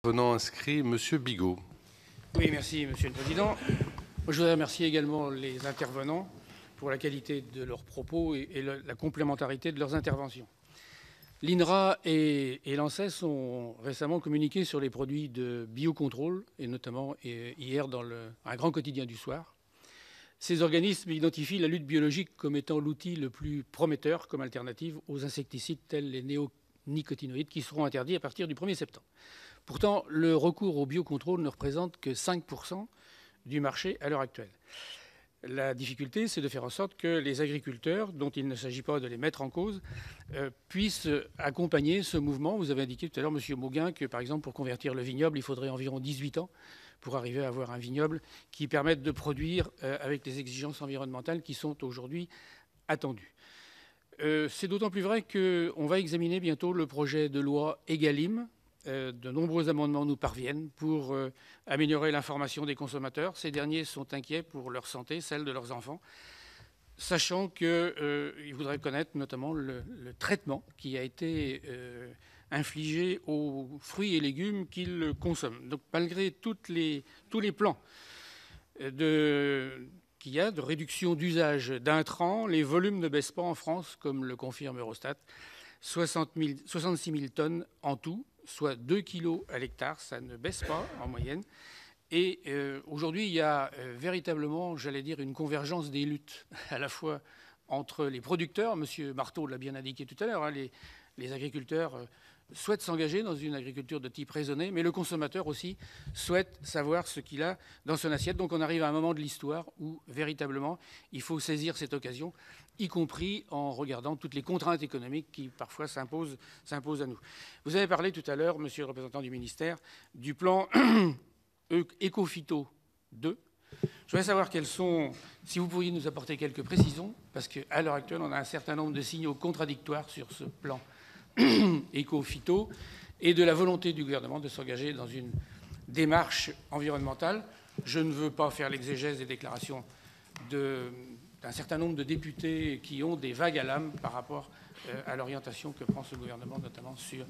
Venant inscrit, Monsieur Bigot. Oui, merci, Monsieur le Président. Je voudrais remercier également les intervenants pour la qualité de leurs propos et la complémentarité de leurs interventions. L'INRA et l'ANSES ont récemment communiqué sur les produits de biocontrôle, et notamment hier dans un grand quotidien du soir. Ces organismes identifient la lutte biologique comme étant l'outil le plus prometteur comme alternative aux insecticides tels les néonicotinoïdes qui seront interdits à partir du 1er septembre. Pourtant, le recours au biocontrôle ne représente que 5% du marché à l'heure actuelle. La difficulté, c'est de faire en sorte que les agriculteurs, dont il ne s'agit pas de les mettre en cause, puissent accompagner ce mouvement. Vous avez indiqué tout à l'heure, Monsieur Mauguin, que par exemple pour convertir le vignoble, il faudrait environ 18 ans pour arriver à avoir un vignoble qui permette de produire avec les exigences environnementales qui sont aujourd'hui attendues. C'est d'autant plus vrai qu'on va examiner bientôt le projet de loi Egalim. De nombreux amendements nous parviennent pour améliorer l'information des consommateurs. Ces derniers sont inquiets pour leur santé, celle de leurs enfants, sachant qu'ils voudraient connaître notamment le traitement qui a été infligé aux fruits et légumes qu'ils consomment. Donc malgré tous les plans qu'il y a de réduction d'usage d'intrants, les volumes ne baissent pas en France, comme le confirme Eurostat. 66 000 tonnes en tout, soit 2 kg à l'hectare, ça ne baisse pas en moyenne. Et aujourd'hui, il y a véritablement, j'allais dire, une convergence des luttes, à la fois entre les producteurs, M. Marteau l'a bien indiqué tout à l'heure, hein, les agriculteurs souhaitent s'engager dans une agriculture de type raisonné, mais le consommateur aussi souhaite savoir ce qu'il a dans son assiette. Donc on arrive à un moment de l'histoire où véritablement il faut saisir cette occasion, y compris en regardant toutes les contraintes économiques qui parfois s'imposent à nous. Vous avez parlé tout à l'heure, monsieur le représentant du ministère, du plan Ecophyto 2. Je voudrais savoir quels sont, si vous pourriez nous apporter quelques précisions, parce qu'à l'heure actuelle, on a un certain nombre de signaux contradictoires sur ce plan Ecophyto et de la volonté du gouvernement de s'engager dans une démarche environnementale. Je ne veux pas faire l'exégèse des déclarations d'un certain nombre de députés qui ont des vagues à l'âme par rapport à l'orientation que prend ce gouvernement, notamment sur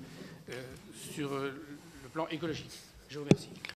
le plan écologique. Je vous remercie.